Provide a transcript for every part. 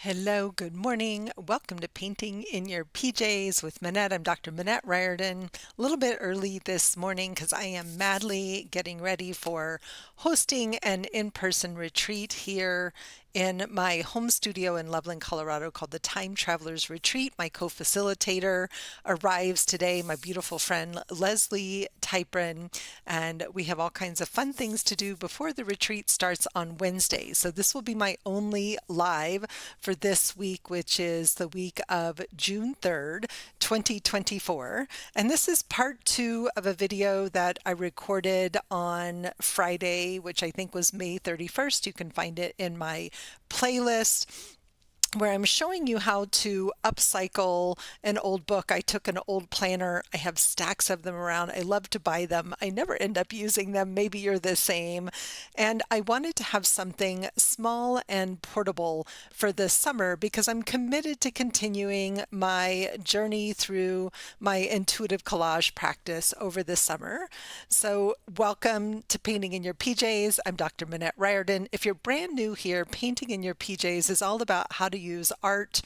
Hello, good morning. Welcome to Painting in Your PJs with Minette. I'm Dr. Minette Riordan. A little bit early this morning because I am madly getting ready for hosting an in-person retreat here in my home studio in Loveland, Colorado called the Time Travelers Retreat. My co-facilitator arrives today, my beautiful friend Leslie Typrin, and we have all kinds of fun things to do before the retreat starts on Wednesday. So this will be my only live for this week, which is the week of June 3rd, 2024. And this is part two of a video that I recorded on Friday, which I think was May 31st. You can find it in my playlist, where I'm showing you how to upcycle an old book. I took an old planner. I have stacks of them around. I love to buy them. I never end up using them. Maybe you're the same. And I wanted to have something small and portable for this summer because I'm committed to continuing my journey through my intuitive collage practice over the summer. So welcome to Painting in Your PJs. I'm Dr. Minette Riordan. If you're brand new here, Painting in Your PJs is all about how to use art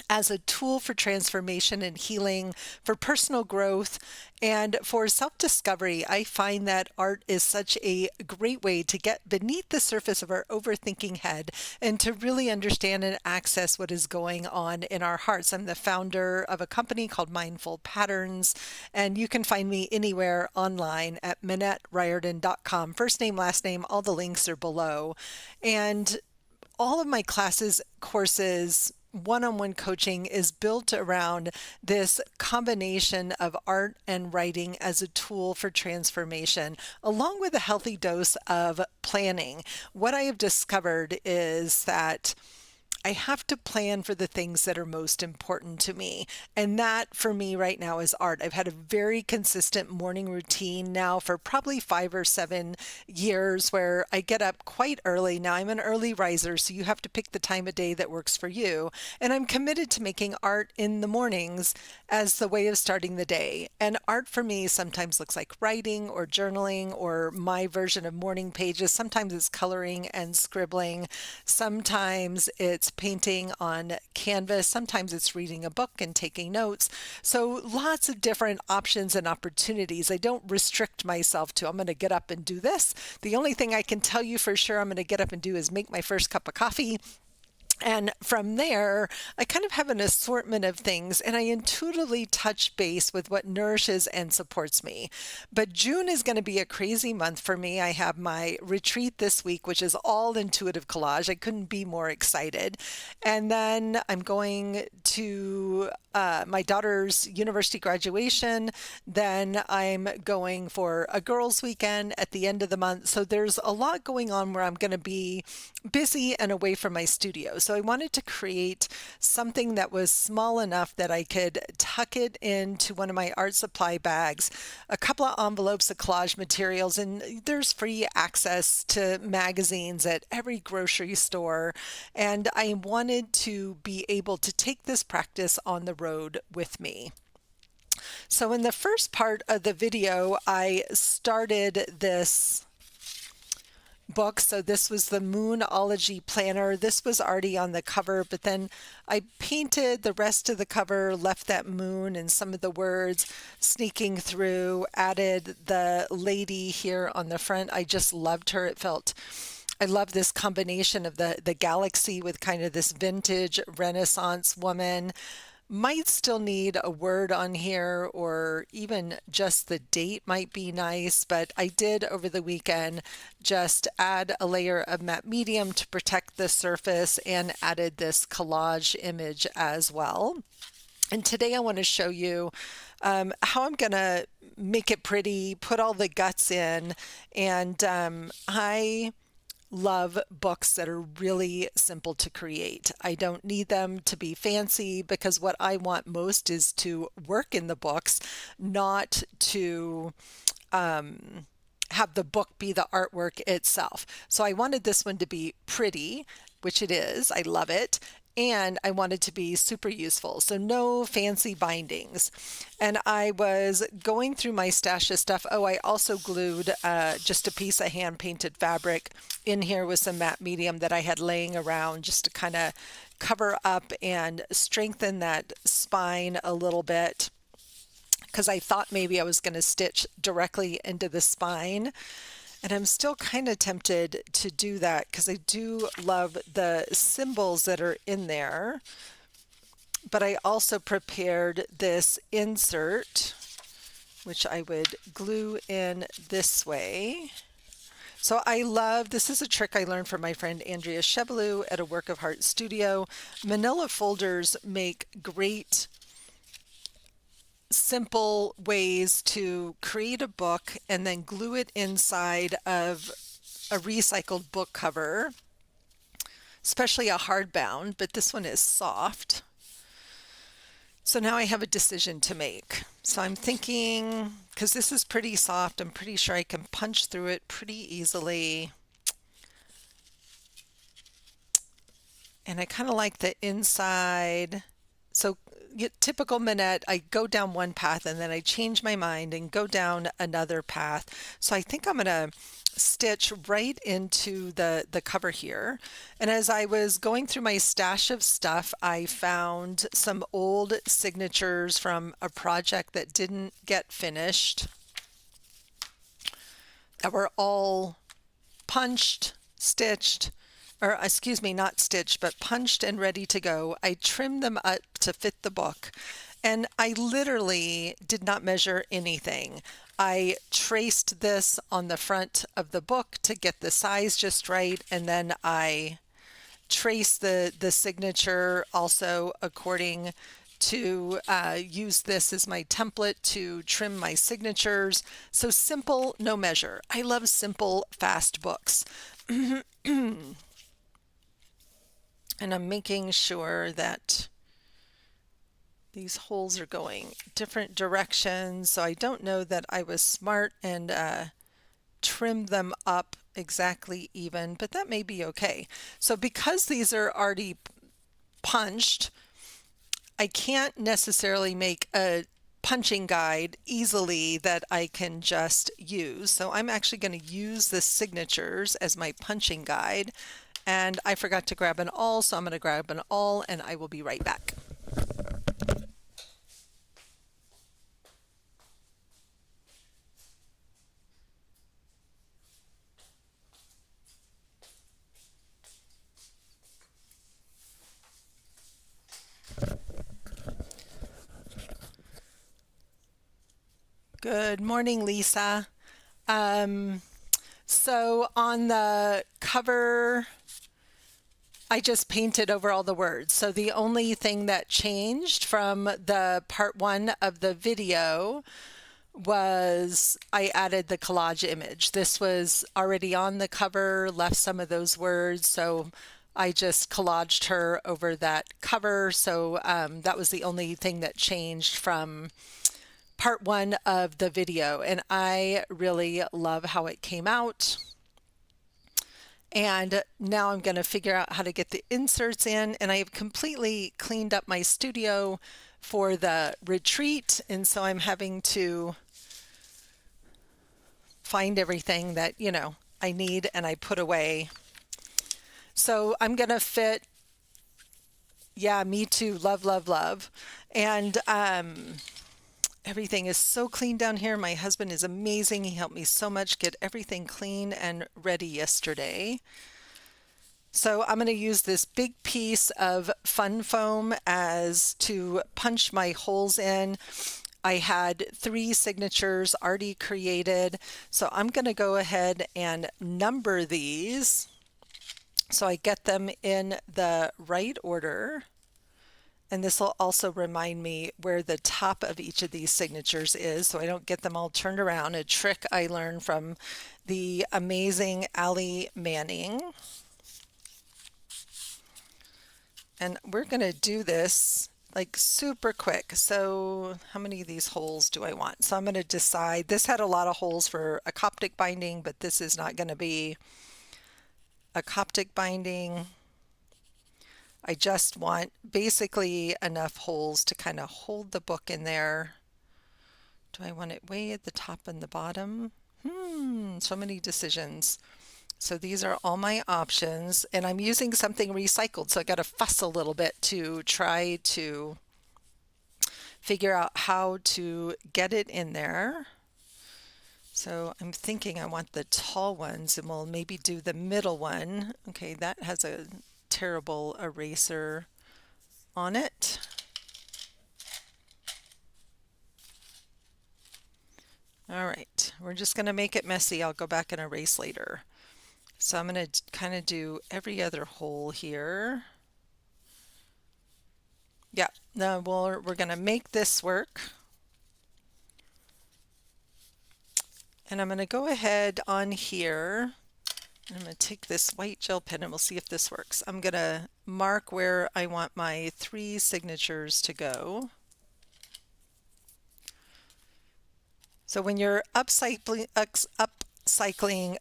as a tool for transformation and healing, for personal growth, and for self-discovery. I find that art is such a great way to get beneath the surface of our overthinking head and to really understand and access what is going on in our hearts. I'm the founder of a company called Mindful Patterns, and you can find me anywhere online at MinetteRiordan.com. First name, last name, all the links are below. And all of my classes, courses, one-on-one coaching is built around this combination of art and writing as a tool for transformation, along with a healthy dose of planning. What I have discovered is that I have to plan for the things that are most important to me. And that for me right now is art. I've had a very consistent morning routine now for probably 5 or 7 years where I get up quite early. Now I'm an early riser, so you have to pick the time of day that works for you. And I'm committed to making art in the mornings as the way of starting the day. And art for me sometimes looks like writing or journaling or my version of morning pages. Sometimes it's coloring and scribbling. Sometimes it's painting on canvas. Sometimes it's reading a book and taking notes. So lots of different options and opportunities. I don't restrict myself to, I'm going to get up and do this. The only thing I can tell you for sure I'm going to get up and do is make my first cup of coffee. And from there, I kind of have an assortment of things, and I intuitively touch base with what nourishes and supports me. But June is going to be a crazy month for me. I have my retreat this week, which is all intuitive collage. I couldn't be more excited. And then I'm going to my daughter's university graduation. Then I'm going for a girls' weekend at the end of the month. So there's a lot going on where I'm going to be busy and away from my studio. So I wanted to create something that was small enough that I could tuck it into one of my art supply bags, a couple of envelopes of collage materials, and there's free access to magazines at every grocery store. And I wanted to be able to take this practice on the road with me. So in the first part of the video, I started this book. So this was the Moonology planner. This was already on the cover, but then I painted the rest of the cover, left that moon and some of the words sneaking through, added the lady here on the front. I just loved her. I love this combination of the galaxy with kind of this vintage Renaissance woman. Might still need a word on here, or even just the date might be nice, but I did over the weekend just add a layer of matte medium to protect the surface and added this collage image as well. And today I want to show you how I'm going to make it pretty, put all the guts in, and I love books that are really simple to create. I don't need them to be fancy because what I want most is to work in the books, not to have the book be the artwork itself. So I wanted this one to be pretty, which it is. I love it. and I wanted to be super useful. So no fancy bindings. And I was going through my stash of stuff. Oh, I also glued just a piece of hand painted fabric in here with some matte medium that I had laying around just to kind of cover up and strengthen that spine a little bit, because I thought maybe I was going to stitch directly into the spine. And I'm still kind of tempted to do that because I do love the symbols that are in there. But I also prepared this insert, which I would glue in this way. So I love, this is a trick I learned from my friend Andrea Chebelou at a Work of Heart studio. Manila folders make great simple ways to create a book and then glue it inside of a recycled book cover, especially a hardbound, but this one is soft. So now I have a decision to make. So I'm thinking, because this is pretty soft, I'm pretty sure I can punch through it pretty easily. And I kind of like the inside. So typical Minette, I go down one path and then I change my mind and go down another path. So I think I'm going to stitch right into the cover here. And as I was going through my stash of stuff, I found some old signatures from a project that didn't get finished, that were all punched, stitched, or excuse me, not stitched, but punched and ready to go. I trimmed them up to fit the book, and I literally did not measure anything. I traced this on the front of the book to get the size just right, and then I traced the signature also according to use this as my template to trim my signatures. So simple, no measure. I love simple, fast books. And I'm making sure that these holes are going different directions. So I don't know that I was smart and trimmed them up exactly even, but that may be okay. So because these are already punched, I can't necessarily make a punching guide easily that I can just use. So I'm actually going to use the signatures as my punching guide. And I forgot to grab an awl, so I'm going to grab an awl and I will be right back. Good morning, Lisa. So on the cover, I just painted over all the words. So the only thing that changed from the part one of the video was I added the collage image. This was already on the cover, left some of those words, so I just collaged her over that cover. So that was the only thing that changed from part one of the video, and I really love how it came out. And now I'm going to figure out how to get the inserts in, and I have completely cleaned up my studio for the retreat, and so I'm having to find everything that, you know, I need and I put away. So I'm going to fit, yeah, me too, love, love, love. And everything is so clean down here. My husband is amazing. He helped me so much get everything clean and ready yesterday. So I'm going to use this big piece of fun foam as to punch my holes in. I had 3 signatures already created, so I'm going to go ahead and number these so I get them in the right order. And this will also remind me where the top of each of these signatures is, so I don't get them all turned around. A trick I learned from the amazing Allie Manning. And we're going to do this like super quick. So how many of these holes do I want? So I'm going to decide. This had a lot of holes for a Coptic binding, but this is not going to be a Coptic binding. I just want basically enough holes to kind of hold the book in there. Do I want it way at the top and the bottom? So many decisions. So these are all my options, and I'm using something recycled, so I got to fuss a little bit to try to figure out how to get it in there. So I'm thinking I want the tall ones, and we'll maybe do the middle one. Okay, that has a terrible eraser on it. All right, we're just going to make it messy. I'll go back and erase later. So I'm going to kind of do every other hole here. Yeah, now we're going to make this work. And I'm going to go ahead on here. I'm going to take this white gel pen and we'll see if this works. I'm going to mark where I want my 3 signatures to go. So when you're upcycling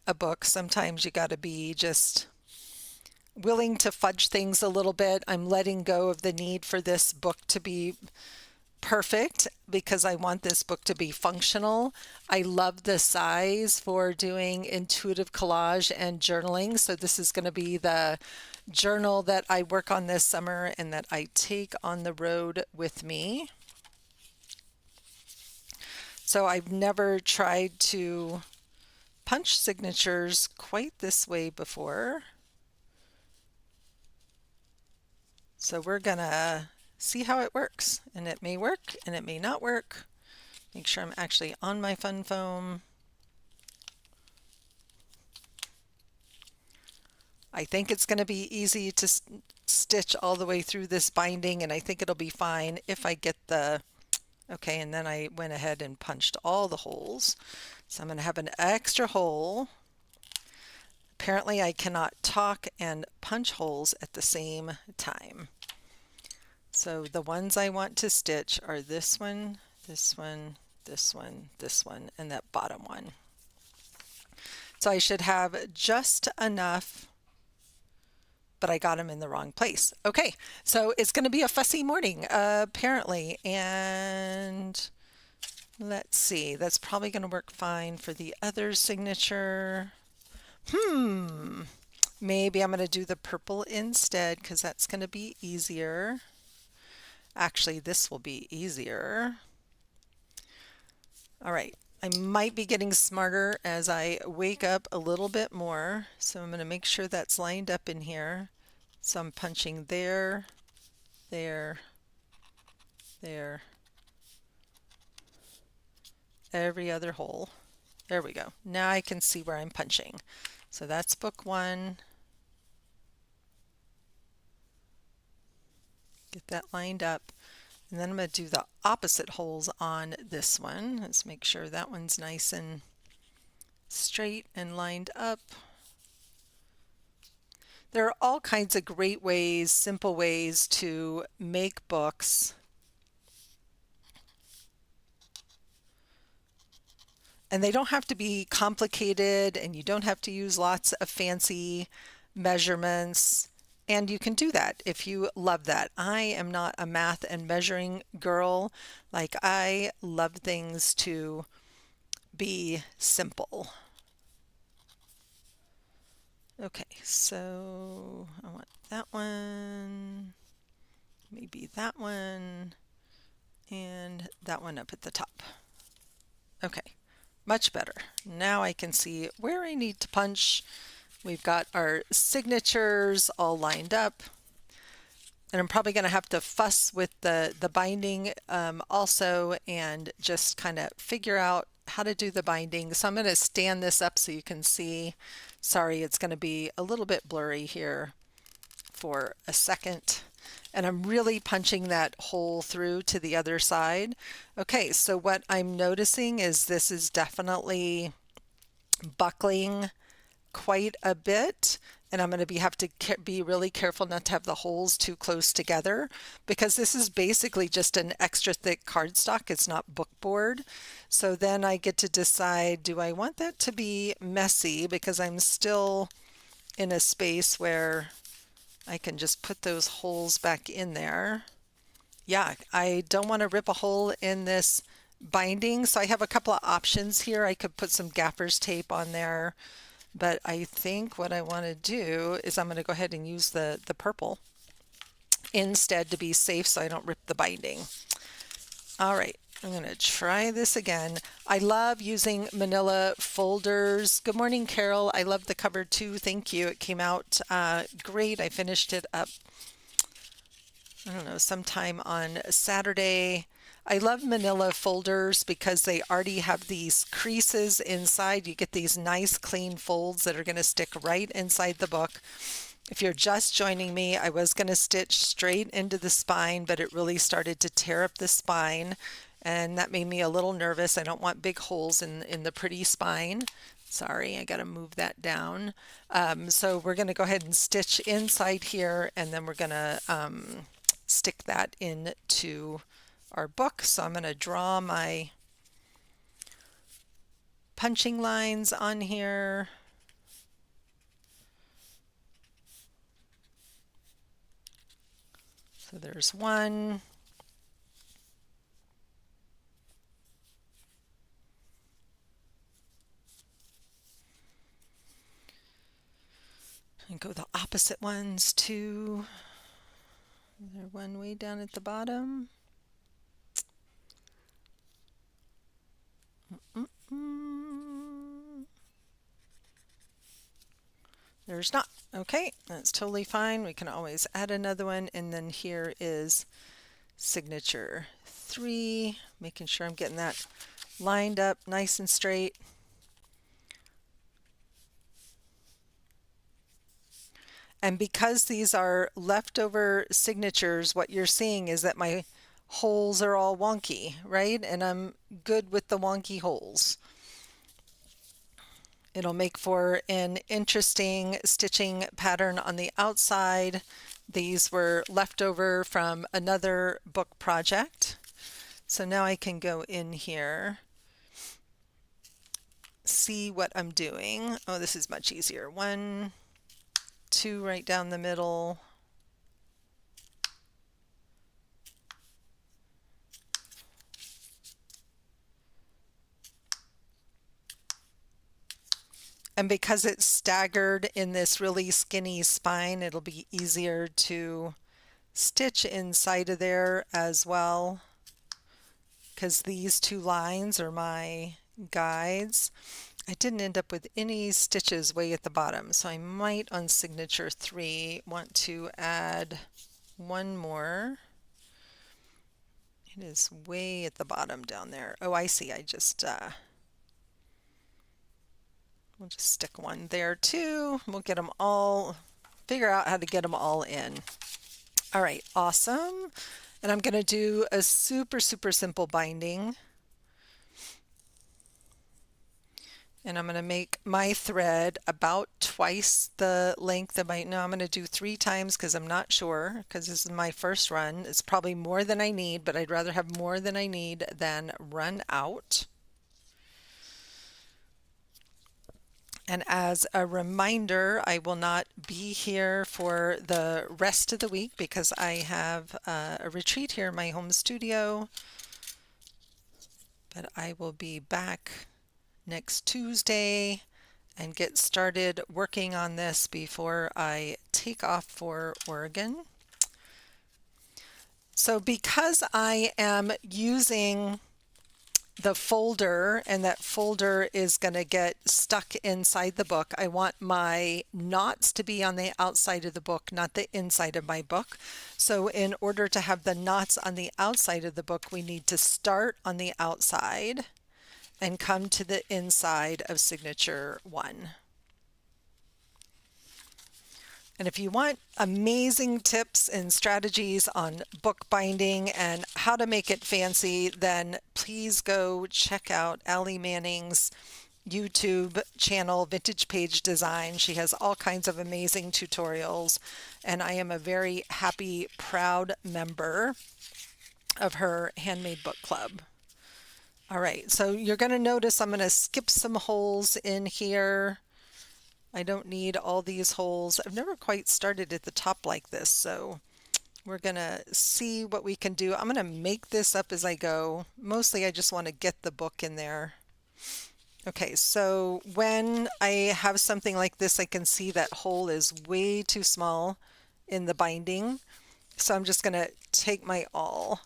a book, sometimes you got to be just willing to fudge things a little bit. I'm letting go of the need for this book to be perfect because I want this book to be functional. I love the size for doing intuitive collage and journaling. So this is going to be the journal that I work on this summer and that I take on the road with me. So I've never tried to punch signatures quite this way before. So we're gonna see how it works, and it may work and it may not work. Make sure I'm actually on my fun foam. I think it's going to be easy to stitch all the way through this binding, and I think it'll be fine if I get the okay. And then I went ahead and punched all the holes, so I'm going to have an extra hole. Apparently I cannot talk and punch holes at the same time. So the ones I want to stitch are this one, this one, this one, this one, and that bottom one. So I should have just enough, but I got them in the wrong place. Okay, so it's going to be a fussy morning, apparently, and let's see, that's probably going to work fine for the other signature. Maybe I'm going to do the purple instead because that's going to be easier. Actually, this will be easier. All right, I might be getting smarter as I wake up a little bit more. So I'm going to make sure that's lined up in here. So I'm punching there, there, there, every other hole. There we go. Now I can see where I'm punching. So that's book 1. Get that lined up. And then I'm going to do the opposite holes on this one. Let's make sure that one's nice and straight and lined up. There are all kinds of great ways, simple ways to make books. And they don't have to be complicated, and you don't have to use lots of fancy measurements. And you can do that if you love that. I am not a math and measuring girl. Like, I love things to be simple. Okay, so I want that one, maybe that one, and that one up at the top. Okay, much better. Now I can see where I need to punch. We've got our signatures all lined up. And I'm probably going to have to fuss with the binding also and just kind of figure out how to do the binding. So I'm going to stand this up so you can see. Sorry, it's going to be a little bit blurry here for a second. And I'm really punching that hole through to the other side. Okay, so what I'm noticing is this is definitely buckling quite a bit, and I'm going to have to be really careful not to have the holes too close together because this is basically just an extra thick cardstock. It's not bookboard. So then I get to decide, do I want that to be messy because I'm still in a space where I can just put those holes back in there. Yeah, I don't want to rip a hole in this binding, so I have a couple of options here. I could put some gaffer's tape on there, but I think what I want to do is I'm going to go ahead and use the purple instead to be safe so I don't rip the binding. All right, I'm going to try this again. I love using manila folders. Good morning, Carol. I love the cover too. Thank you. It came out great. I finished it up, I don't know, sometime on Saturday. I love manila folders because they already have these creases inside. You get these nice clean folds that are going to stick right inside the book. If you're just joining me, I was going to stitch straight into the spine, but it really started to tear up the spine, and that made me a little nervous. I don't want big holes in the pretty spine. Sorry, I got to move that down. So we're going to go ahead and stitch inside here, and then we're going to stick that into our book. So I'm going to draw my punching lines on here. So there's one. And go the opposite ones too. There's one way down at the bottom. There's not. Okay, that's totally fine. We can always add another one. And then here is signature 3, making sure I'm getting that lined up nice and straight. And because these are leftover signatures, what you're seeing is that my holes are all wonky, right? And I'm good with the wonky holes. It'll make for an interesting stitching pattern on the outside. These were left over from another book project. So now I can go in here, see what I'm doing. Oh, this is much easier. 1, 2 right down the middle. And because it's staggered in this really skinny spine, it'll be easier to stitch inside of there as well, because these 2 lines are my guides. I didn't end up with any stitches way at the bottom, so I might on signature 3 want to add one more. It is way at the bottom down there. Oh, I see. We'll just stick one there too. We'll get them all, figure out how to get them all in. All right, awesome. And I'm going to do a super simple binding. And I'm going to make my thread about twice the length of my, no, I'm going to do 3 times because I'm not sure, because this is my first run. It's probably more than I need, but I'd rather have more than I need than run out. And as a reminder, I will not be here for the rest of the week because I have a retreat here in my home studio. But I will be back next Tuesday and get started working on this before I take off for Oregon. So because I am using the folder, and that folder is going to get stuck inside the book, I want my knots to be on the outside of the book, not the inside of my book. So in order to have the knots on the outside of the book, we need to start on the outside and come to the inside of signature 1. And if you want amazing tips and strategies on bookbinding and how to make it fancy, then please go check out Allie Manning's YouTube channel, Vintage Page Design. She has all kinds of amazing tutorials, and I am a very happy, proud member of her Handmade Book Club. All right, so you're going to notice I'm going to skip some holes in here. I don't need all these holes. I've never quite started at the top like this, so we're gonna see what we can do. I'm gonna make this up as I go. Mostly I just want to get the book in there. Okay, so when I have something like this, I can see that hole is way too small in the binding. So I'm just gonna take my awl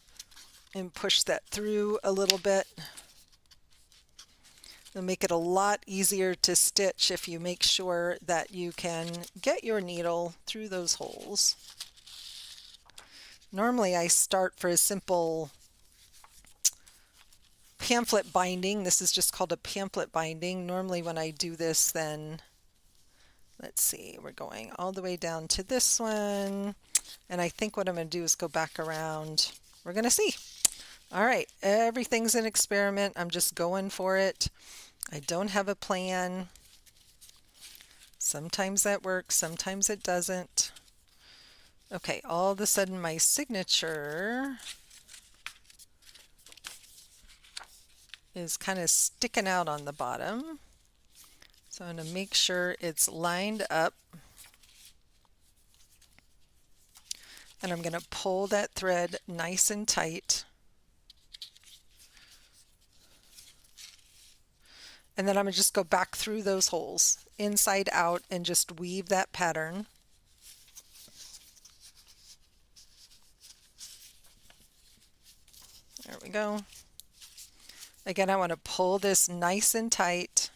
and push that through a little bit. It'll make it a lot easier to stitch if you make sure that you can get your needle through those holes. Normally I start for a simple pamphlet binding. This is just called a pamphlet binding. Normally when I do this, then let's see, we're going all the way down to this one. And I think what I'm going to do is go back around. We're going to see. All right, everything's an experiment. I'm just going for it. I don't have a plan. Sometimes that works, sometimes it doesn't. Okay, all of a sudden my signature is kind of sticking out on the bottom. So I'm going to make sure it's lined up. And I'm going to pull that thread nice and tight. And then I'm going to just go back through those holes, inside out, and just weave that pattern. There we go. Again, I want to pull this nice and tight.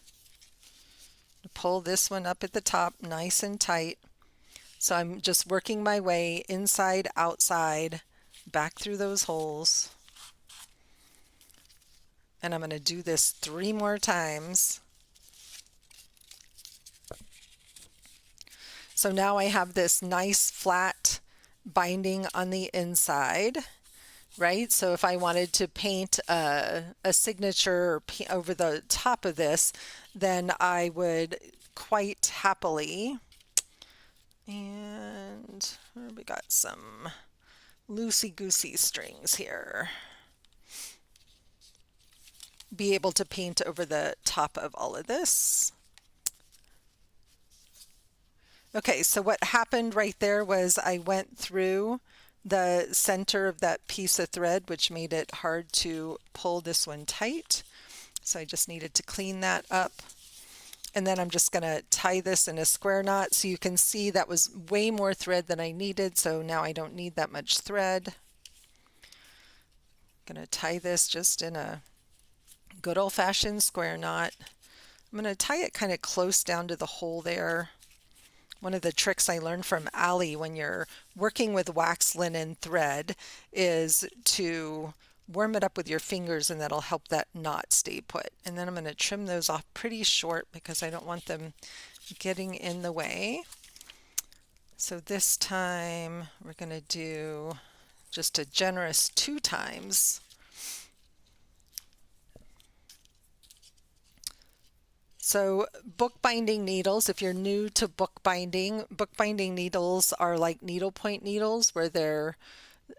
Pull this one up at the top nice and tight. So I'm just working my way inside, outside, back through those holes. And I'm going to do this 3 more times. So now I have this nice flat binding on the inside, right? So if I wanted to paint a signature over the top of this, then I would quite happily, and we got some loosey-goosey strings here, be able to paint over the top of all of this. Okay, so what happened right there was I went through the center of that piece of thread, which made it hard to pull this one tight. So I just needed to clean that up. And then I'm just going to tie this in a square knot. So you can see that was way more thread than I needed. So now I don't need that much thread. I'm going to tie this just in a good old-fashioned square knot. I'm going to tie it kind of close down to the hole there. One of the tricks I learned from Allie when you're working with wax linen thread is to warm it up with your fingers, and that'll help that knot stay put. And then I'm going to trim those off pretty short because I don't want them getting in the way. So this time we're going to do just a generous 2 times. So bookbinding needles, if you're new to bookbinding needles are like needlepoint needles where they're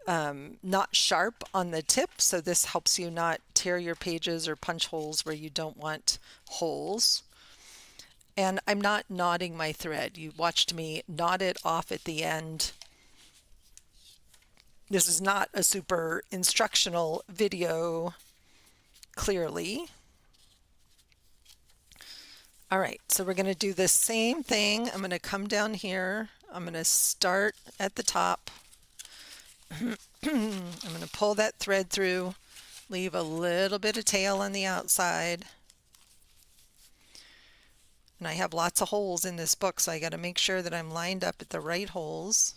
not sharp on the tip. So this helps you not tear your pages or punch holes where you don't want holes. And I'm not knotting my thread. You watched me knot it off at the end. This is not a super instructional video, clearly. All right, so we're going to do the same thing. I'm going to come down here. I'm going to start at the top. I'm going to pull that thread through, leave a little bit of tail on the outside. And I have lots of holes in this book, so I got to make sure that I'm lined up at the right holes.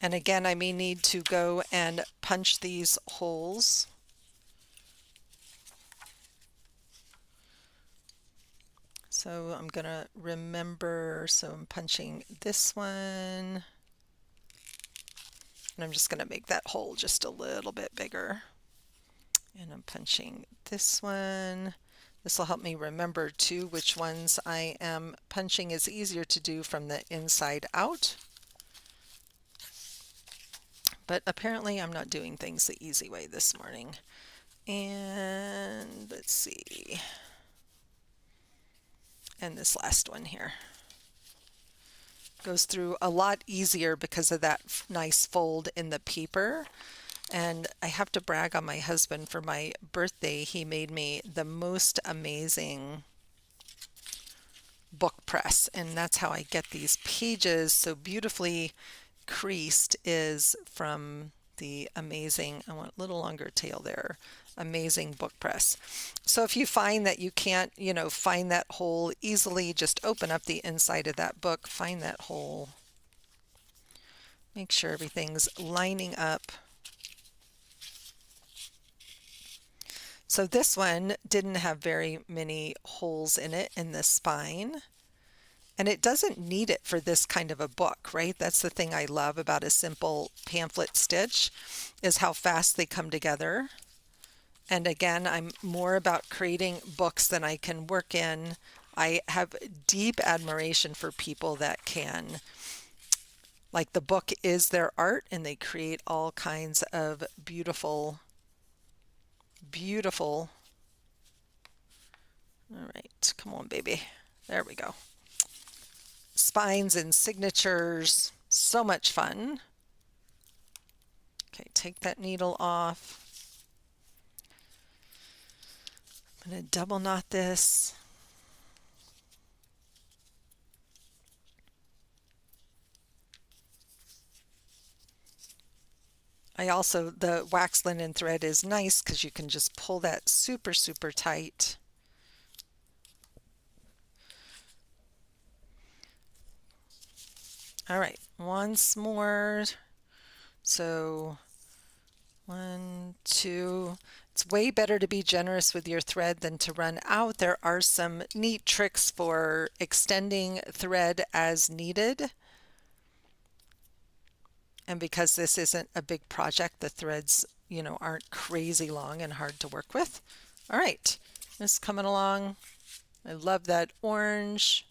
And again, I may need to go and punch these holes. So I'm going to remember, so I'm punching this one, and I'm just going to make that hole just a little bit bigger. And I'm punching this one. This will help me remember too which ones I am punching. Is easier to do from the inside out. But apparently I'm not doing things the easy way this morning. And let's see. and this last one here. Goes through a lot easier because of that nice fold in the paper. And I have to brag on my husband. For my birthday, he made me the most amazing book press, and that's how I get these pages so beautifully creased, is from the amazing, I want a little longer tail there, amazing book press. So if you find that you can't, find that hole easily, just open up the inside of that book, find that hole, make sure everything's lining up. So this one didn't have very many holes in it in the spine, and it doesn't need it for this kind of a book, right? That's the thing I love about a simple pamphlet stitch, is how fast they come together. And again, I'm more about creating books than I can work in. I have deep admiration for people that can, like, the book is their art, and they create all kinds of beautiful, beautiful. All right, come on, baby. There we go. Spines and signatures, so much fun. Okay, take that needle off. I'm going to double knot this. The wax linen thread is nice because you can just pull that super, super tight. All right, once more. So 1, 2. It's way better to be generous with your thread than to run out. There are some neat tricks for extending thread as needed. And because this isn't a big project, the threads, aren't crazy long and hard to work with. All right, this is coming along. I love that orange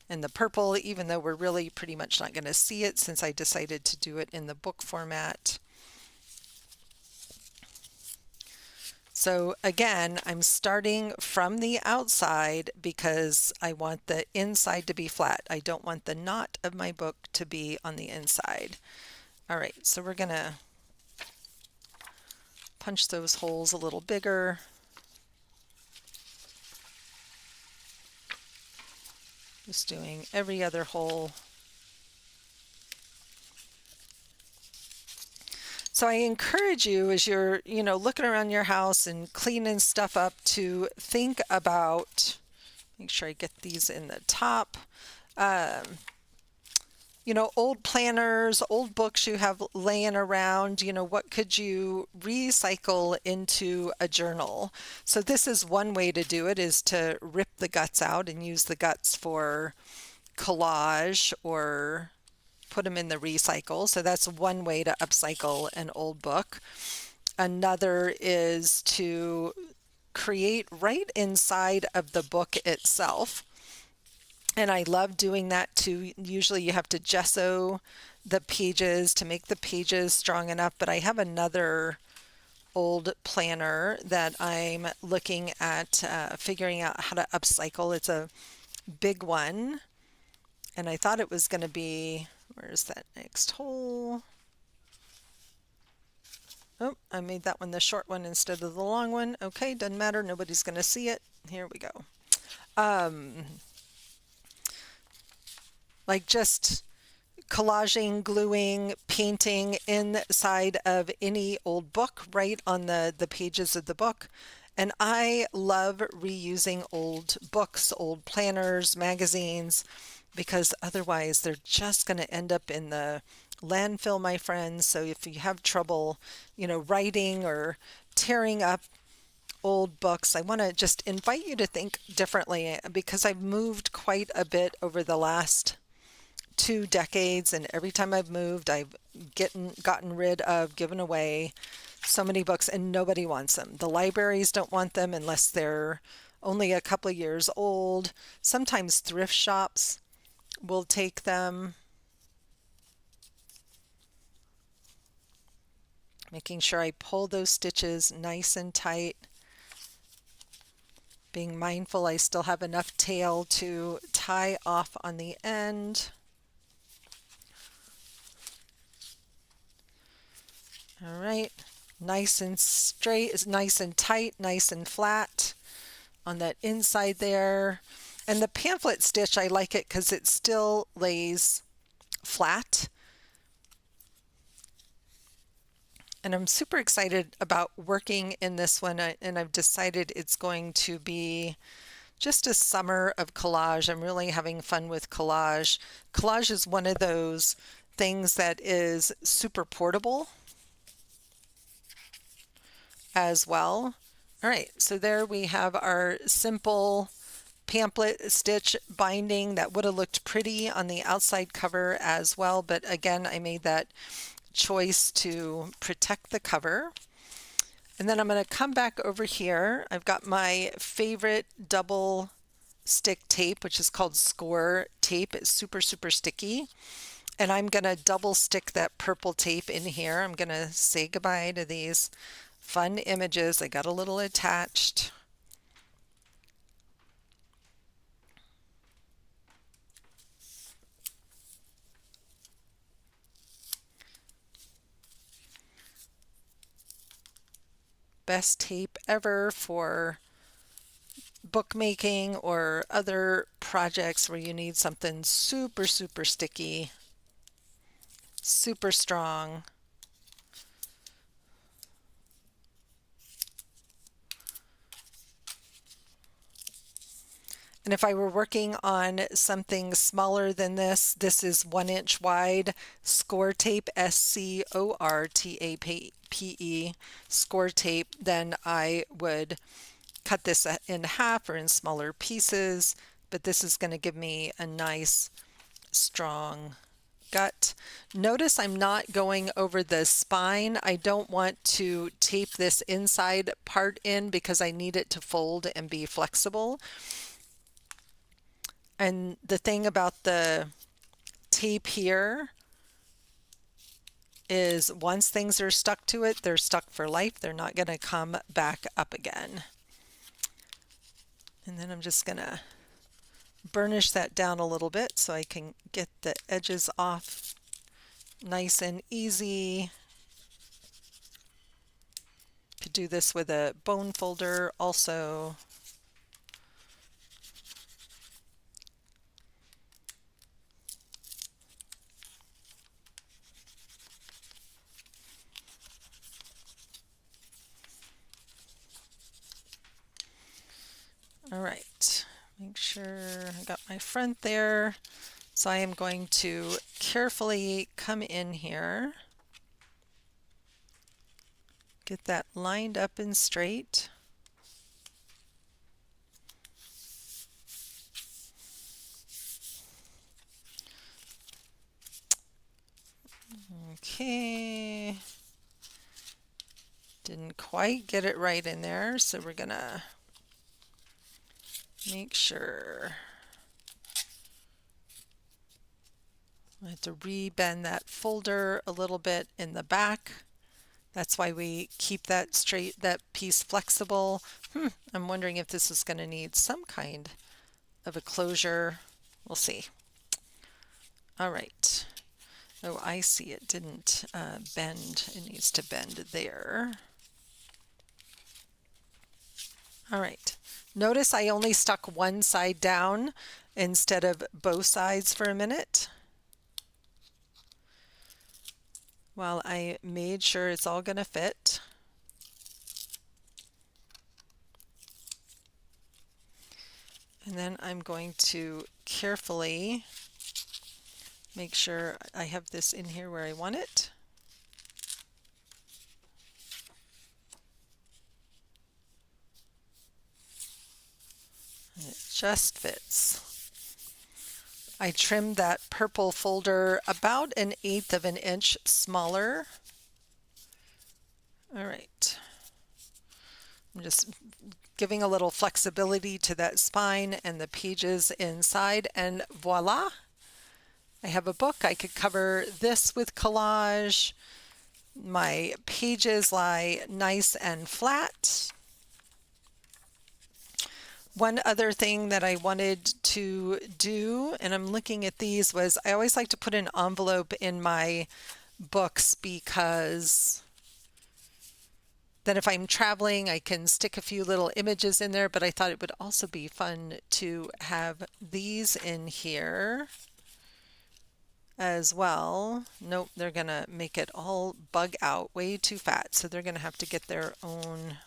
and the purple, even though we're really pretty much not going to see it since I decided to do it in the book format. So again, I'm starting from the outside because I want the inside to be flat. I don't want the knot of my book to be on the inside. All right, so we're going to punch those holes a little bigger. Just doing every other hole. So I encourage you, as you're, looking around your house and cleaning stuff up, to think about, make sure I get these in the top, old planners, old books you have laying around, what could you recycle into a journal? So this is one way to do it, is to rip the guts out and use the guts for collage or put them in the recycle. So that's one way to upcycle an old book. Another is to create right inside of the book itself. And I love doing that too. Usually you have to gesso the pages to make the pages strong enough, but I have another old planner that I'm looking at figuring out how to upcycle. It's a big one, and I thought it was going to be, where's that next hole? Oh, I made that one the short one instead of the long one. Okay, doesn't matter. Nobody's going to see it. Here we go. Like just collaging, gluing, painting inside of any old book right on the pages of the book. And I love reusing old books, old planners, magazines, because otherwise they're just going to end up in the landfill, my friends. So if you have trouble, writing or tearing up old books, I want to just invite you to think differently, because I've moved quite a bit over the last 2 decades, and every time I've moved, I've gotten rid of, given away so many books, and nobody wants them. The libraries don't want them unless they're only a couple of years old. Sometimes thrift shops will take them. Making sure I pull those stitches nice and tight, being mindful I still have enough tail to tie off on the end. All right, nice and straight, nice and tight, nice and flat on that inside there. And the pamphlet stitch, I like it because it still lays flat. And I'm super excited about working in this one, and I've decided it's going to be just a summer of collage. I'm really having fun with collage. Collage is one of those things that is super portable as well. All right, so there we have our simple pamphlet stitch binding that would have looked pretty on the outside cover as well, but again, I made that choice to protect the cover. And then I'm going to come back over here. I've got my favorite double stick tape, which is called score tape. It's super, super sticky. And I'm going to double stick that purple tape in here. I'm going to say goodbye to these fun images. I got a little attached. Best tape ever for bookmaking or other projects where you need something super, super sticky, super strong. And if I were working on something smaller than this, this is 1 inch wide score tape, SCORTAPE, score tape, then I would cut this in half or in smaller pieces, but this is going to give me a nice strong gut. Notice I'm not going over the spine. I don't want to tape this inside part in because I need it to fold and be flexible. And the thing about the tape here is once things are stuck to it, they're stuck for life. They're not going to come back up again. And then I'm just going to burnish that down a little bit so I can get the edges off nice and easy. Could do this with a bone folder also. All right, make sure I got my front there. So I am going to carefully come in here, get that lined up and straight. Okay, didn't quite get it right in there, so we're gonna make sure. I have to rebend that folder a little bit in the back. That's why we keep that straight, that piece flexible. I'm wondering if this is going to need some kind of a closure. We'll see. All right. Oh, I see it didn't bend. It needs to bend there. All right. Notice I only stuck one side down instead of both sides for a minute, while I made sure it's all going to fit. And then I'm going to carefully make sure I have this in here where I want it. And it just fits. I trimmed that purple folder about 1/8 of an inch smaller. All right. I'm just giving a little flexibility to that spine and the pages inside, and voila! I have a book. I could cover this with collage. My pages lie nice and flat. One other thing that I wanted to do, and I'm looking at these, was I always like to put an envelope in my books because then if I'm traveling, I can stick a few little images in there, but I thought it would also be fun to have these in here as well. Nope, they're gonna make it all bug out way too fat, so they're gonna have to get their own.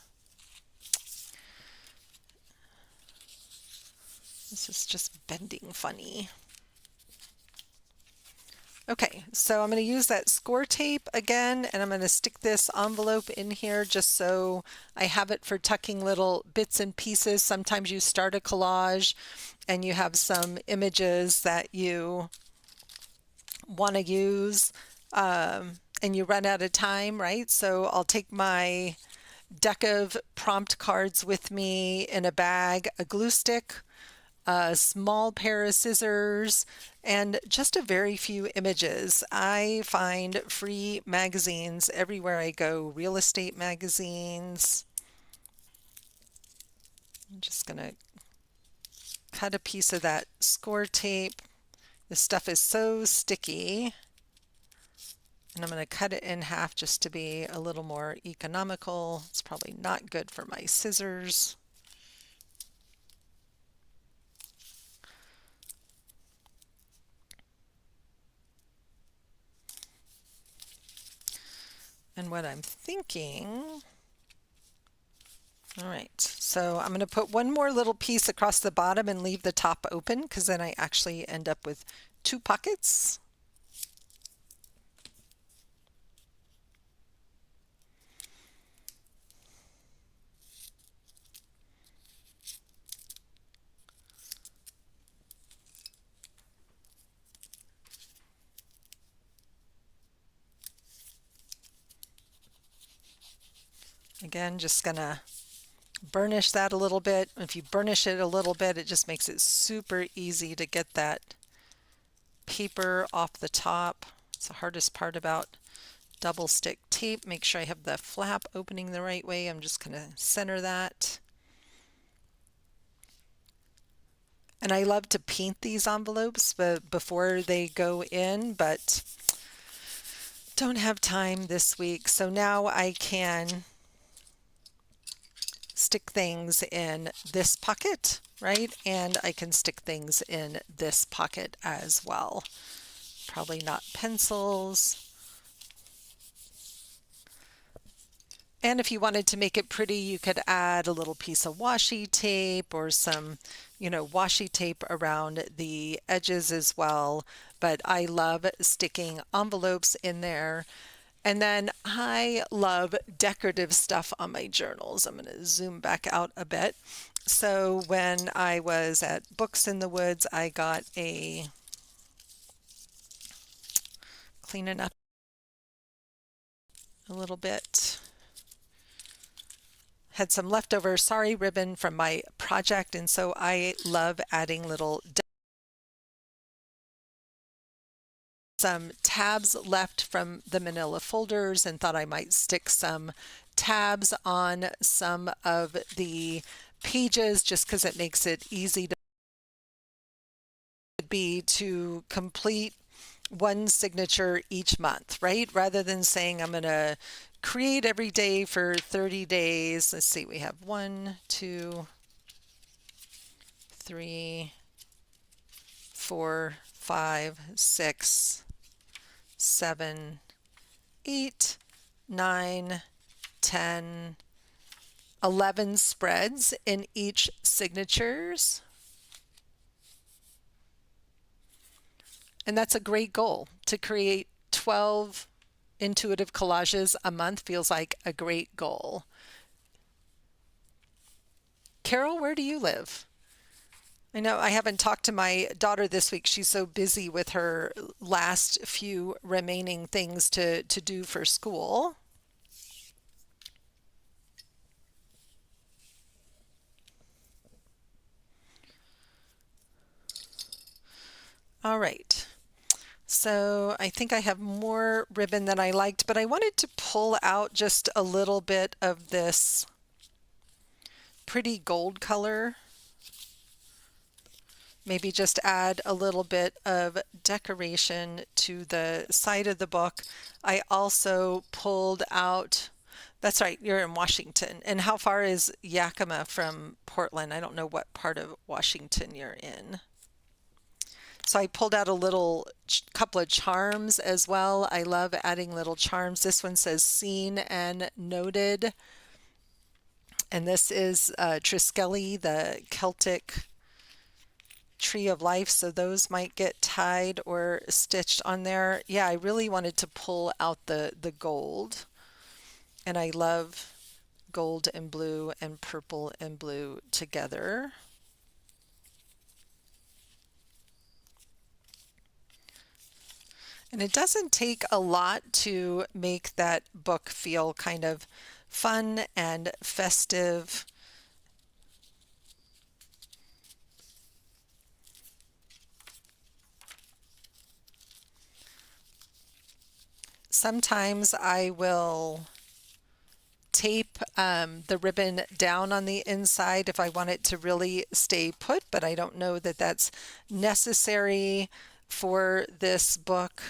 This is just bending funny. Okay, so I'm going to use that score tape again, and I'm going to stick this envelope in here just so I have it for tucking little bits and pieces. Sometimes you start a collage and you have some images that you want to use and you run out of time, right? So I'll take my deck of prompt cards with me in a bag, a glue stick, a small pair of scissors, and just a very few images. I find free magazines everywhere I go, real estate magazines. I'm just going to cut a piece of that score tape. This stuff is so sticky, and I'm going to cut it in half just to be a little more economical. It's probably not good for my scissors. And what I'm thinking, all right, so I'm going to put one more little piece across the bottom and leave the top open because then I actually end up with two pockets. Again, just going to burnish that a little bit. If you burnish it a little bit, it just makes it super easy to get that paper off the top. It's the hardest part about double stick tape. Make sure I have the flap opening the right way. I'm just going to center that. And I love to paint these envelopes before they go in, but don't have time this week. So now I can stick things in this pocket, right? And I can stick things in this pocket as well. Probably not pencils. And if you wanted to make it pretty, you could add a little piece of washi tape or some, washi tape around the edges as well. But I love sticking envelopes in there. And then I love decorative stuff on my journals. I'm going to zoom back out a bit. So when I was at Books in the Woods, I got a cleaning up a little bit. Had some leftover sari ribbon from my project, and so I love adding little some tabs left from the manila folders and thought I might stick some tabs on some of the pages just because it makes it easy to complete one signature each month, right? Rather than saying I'm going to create every day for 30 days. Let's see, we have 1, 2, 3, 4, 5, 6, 7, 8, 9, 10, 11 spreads in each signatures. And that's a great goal. To create 12 intuitive collages a month feels like a great goal. Carol, where do you live? I know I haven't talked to my daughter this week. She's so busy with her last few remaining things to do for school. All right. So I think I have more ribbon than I liked, but I wanted to pull out just a little bit of this pretty gold color. Maybe just add a little bit of decoration to the side of the book. I also pulled out, that's right, you're in Washington. And how far is Yakima from Portland? I don't know what part of Washington you're in. So I pulled out a little couple of charms as well. I love adding little charms. This one says seen and noted. And this is Triskeli, the Celtic tree of life, so those might get tied or stitched on there. Yeah, I really wanted to pull out the gold, and I love gold and blue and purple and blue together. And it doesn't take a lot to make that book feel kind of fun and festive. Sometimes I will tape the ribbon down on the inside if I want it to really stay put, but I don't know that that's necessary for this book.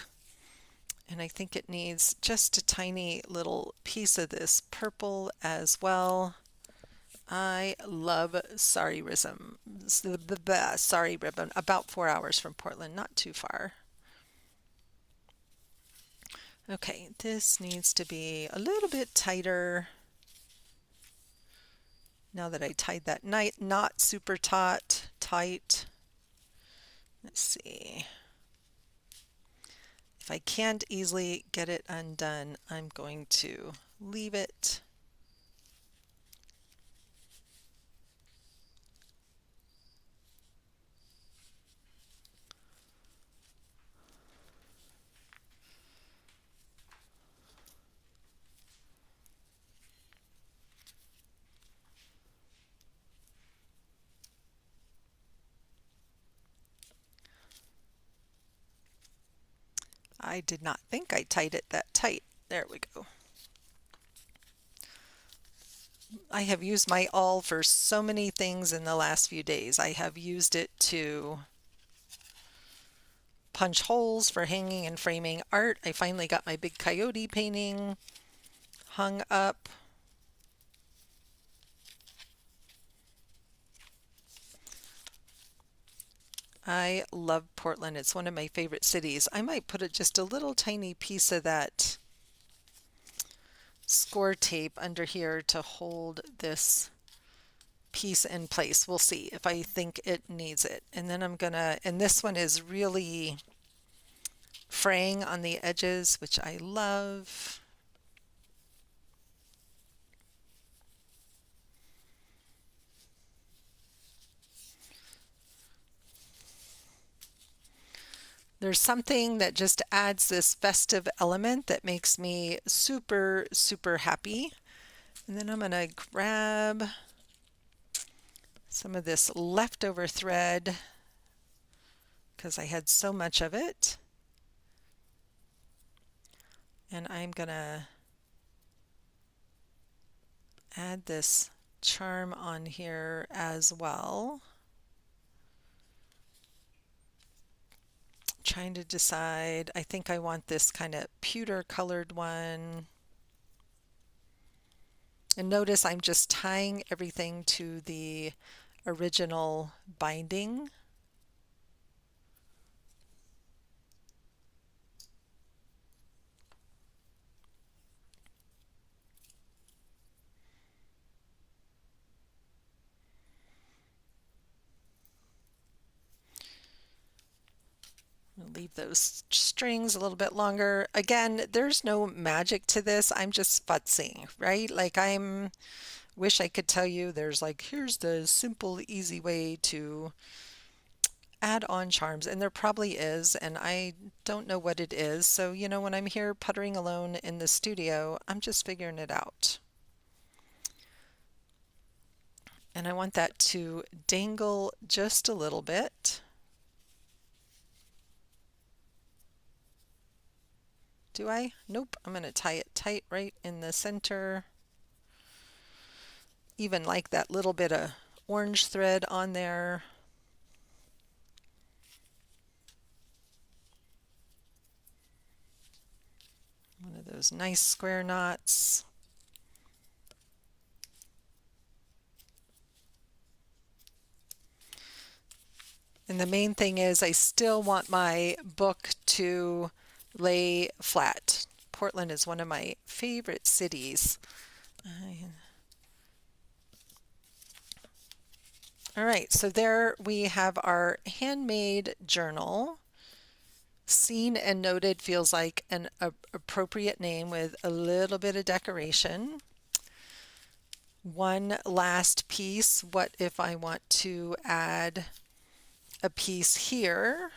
And I think it needs just a tiny little piece of this purple as well. I love Sari Ribbon. Sari Ribbon, about 4 hours from Portland, not too far. Okay, this needs to be a little bit tighter. Now that I tied that knot super tight. Let's see. If I can't easily get it undone, I'm going to leave it. I did not think I tied it that tight. There we go. I have used my awl for so many things in the last few days. I have used it to punch holes for hanging and framing art. I finally got my big coyote painting hung up. I love Portland. It's one of my favorite cities. I might put just a little tiny piece of that score tape under here to hold this piece in place. We'll see if I think it needs it. And then I'm gonna, and this one is really fraying on the edges, which I love. There's something that just adds this festive element that makes me super, super happy. And then I'm going to grab some of this leftover thread because I had so much of it. And I'm going to add this charm on here as well. Trying to decide, I think I want this kind of pewter colored one. And notice I'm just tying everything to the original binding. Leave those strings a little bit longer. Again, there's no magic to this. I'm just futzing, right? Like wish I could tell you there's like, here's the simple, easy way to add on charms, and there probably is, and I don't know what it is. So, when I'm here puttering alone in the studio, I'm just figuring it out. And I want that to dangle just a little bit. Do I? Nope. I'm going to tie it tight right in the center. Even like that little bit of orange thread on there. those nice square knots. And the main thing is I still want my book to lay flat. Portland is one of my favorite cities. All right, so there we have our handmade journal. Seen and Noted feels like an appropriate name with a little bit of decoration. One last piece, what if I want to add a piece here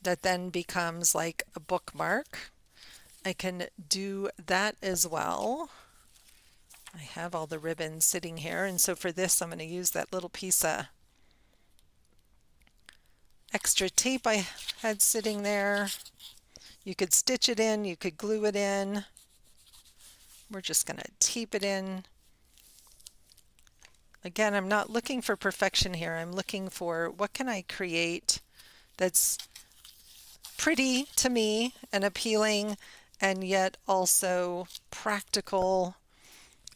that then becomes like a bookmark? I can do that as well. I have all the ribbons sitting here, and so for this I'm going to use that little piece of extra tape I had sitting there. You could stitch it in, you could glue it in. We're just going to tape it in. Again, I'm not looking for perfection here. I'm looking for what can I create that's pretty to me and appealing and yet also practical,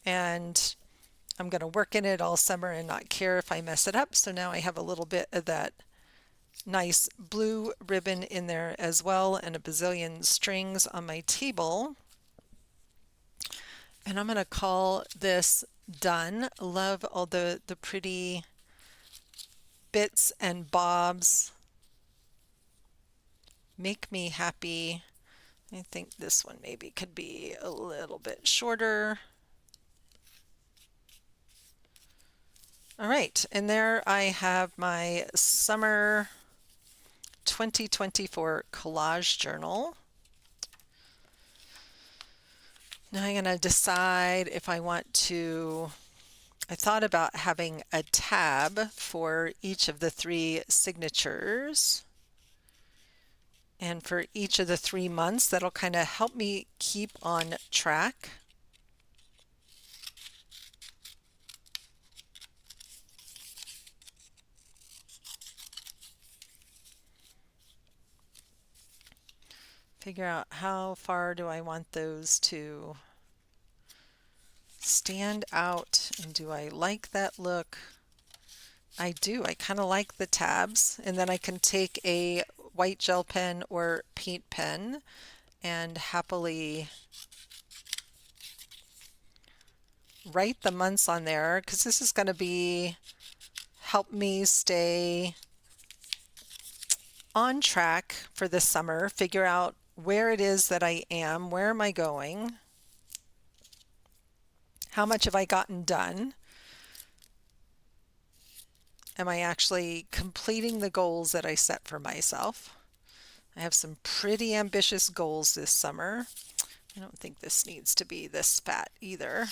and I'm going to work in it all summer and not care if I mess it up. So now I have a little bit of that nice blue ribbon in there as well and a bazillion strings on my table. And I'm going to call this done. Love all the pretty bits and bobs. Make me happy. I think this one maybe could be a little bit shorter. All right, and there I have my summer 2024 collage journal. Now I'm going to decide if I want to, I thought about having a tab for each of the 3 signatures. And for each of the 3 months, that'll kind of help me keep on track. Figure out how far do I want those to stand out, and do I like that look? I do. I kind of like the tabs, and then I can take a white gel pen or paint pen and happily write the months on there, because this is going to be help me stay on track for the summer, figure out where it is that I am, where am I going, how much have I gotten done, am I actually completing the goals that I set for myself. I have some pretty ambitious goals this summer. I don't think this needs to be this fat either.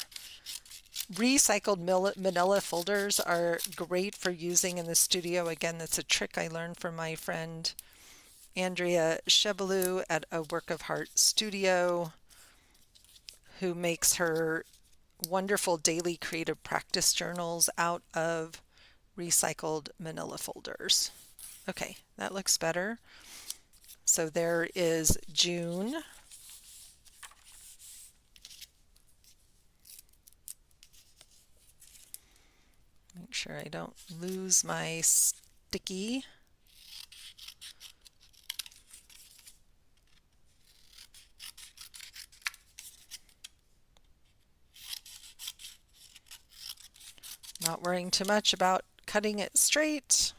Recycled manila folders are great for using in the studio. Again, that's a trick I learned from my friend Andrea Chebalou at a Work of Heart studio, who makes her wonderful daily creative practice journals out of recycled manila folders. Okay, that looks better. So there is June. Make sure I don't lose my sticky. Not worrying too much about cutting it straight.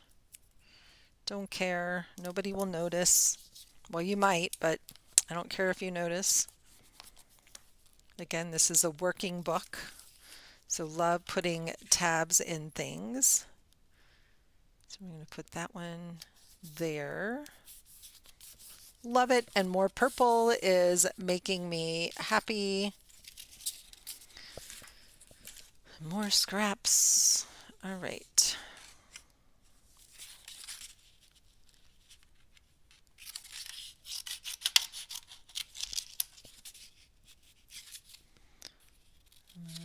Don't care. Nobody will notice. Well, you might, but I don't care if you notice. Again, this is a working book, so love putting tabs in things. So I'm going to put that one there. Love it, and more purple is making me happy. More scraps. All right.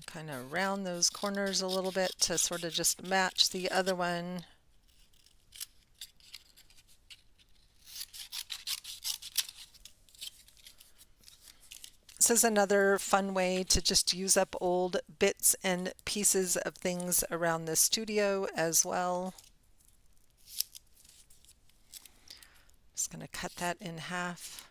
Kind of round those corners a little bit to sort of just match the other one. this is another fun way to just use up old bits and pieces of things around the studio as well. Just going to cut that in half.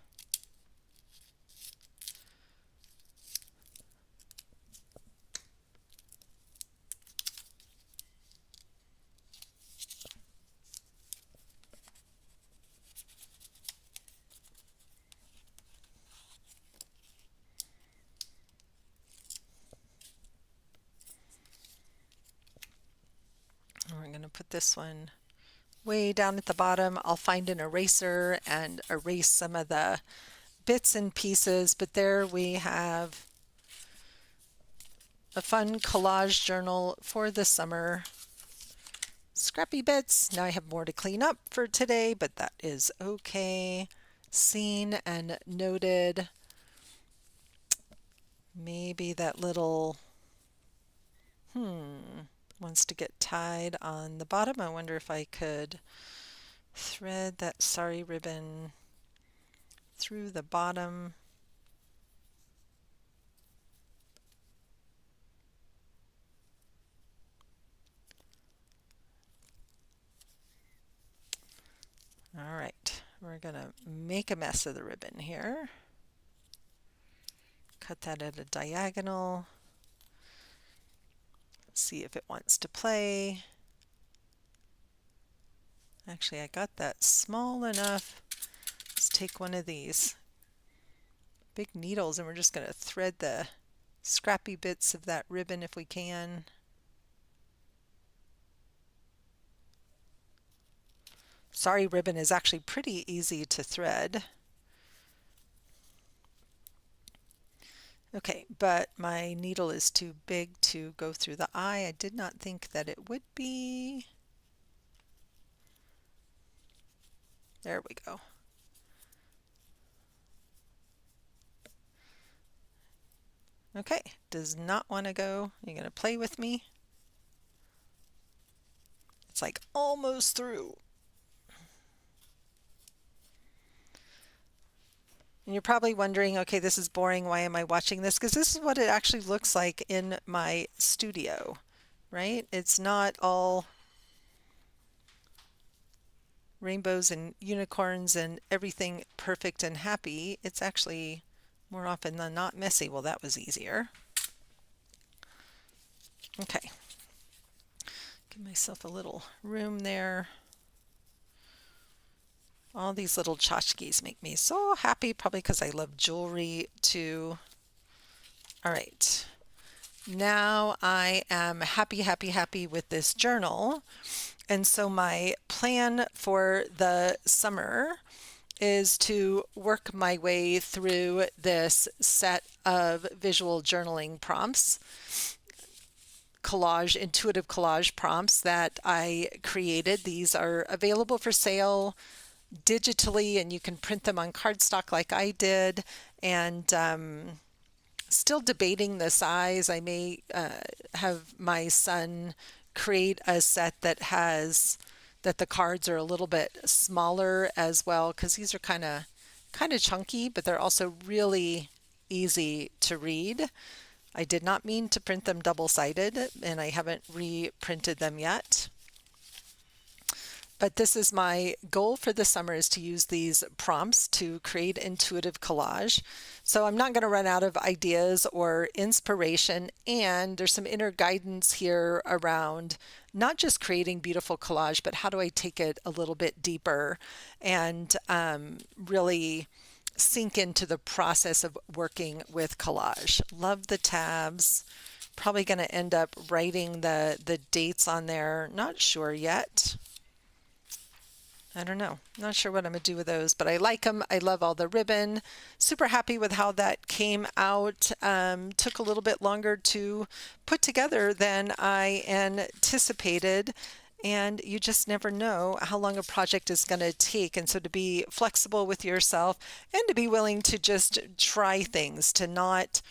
We're going to put this one way down at the bottom. I'll find an eraser and erase some of the bits and pieces, but there we have a fun collage journal for the summer. Scrappy bits. Now I have more to clean up for today, but that is okay. Seen and noted. Maybe that little wants to get tied on the bottom. I wonder if I could thread that sari ribbon through the bottom. All right, we're going to make a mess of the ribbon here. Cut that at a diagonal. See if it wants to play. Actually, I got that small enough. Let's take one of these big needles and we're just going to thread the scrappy bits of that ribbon if we can. Sari ribbon is actually pretty easy to thread. Okay, but my needle is too big to go through the eye. I did not think that it would be. There we go. Okay, does not want to go. You're going to play with me. It's like almost through. And you're probably wondering, okay, this is boring. Why am I watching this? Because this is what it actually looks like in my studio, right? It's not all rainbows and unicorns and everything perfect and happy. It's actually more often than not messy. Well, that was easier. Okay. Give myself a little room there. All these little tchotchkes make me so happy, probably because I love jewelry too. All right. Now I am happy, happy, happy with this journal. And so my plan for the summer is to work my way through this set of visual journaling prompts, intuitive collage prompts that I created. These are available for sale digitally, and you can print them on cardstock like I did. And still debating the size. I may have my son create a set that the cards are a little bit smaller as well, because these are kind of chunky, but they're also really easy to read. I did not mean to print them double-sided, and I haven't reprinted them yet. But this is my goal for the summer, is to use these prompts to create intuitive collage. So I'm not going to run out of ideas or inspiration, and there's some inner guidance here around not just creating beautiful collage, but how do I take it a little bit deeper and really sink into the process of working with collage. Love the tabs. Probably going to end up writing the dates on there. Not sure yet. I don't know. Not sure what I'm going to do with those, but I like them. I love all the ribbon. Super happy with how that came out. Took a little bit longer to put together than I anticipated. And you just never know how long a project is going to take. And so to be flexible with yourself and to be willing to just try things, to not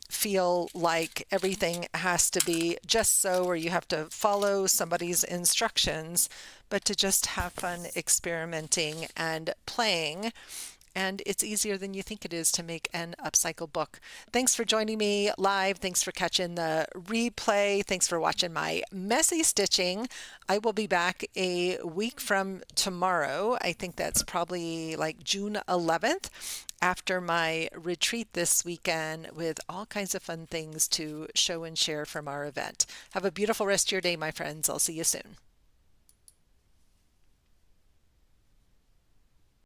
feel like everything has to be just so, or you have to follow somebody's instructions, but to just have fun experimenting and playing. and it's easier than you think it is to make an upcycle book. Thanks for joining me live. Thanks for catching the replay. Thanks for watching my messy stitching. I will be back a week from tomorrow. I think that's probably like June 11th, after my retreat this weekend, with all kinds of fun things to show and share from our event. Have a beautiful rest of your day, my friends. I'll see you soon.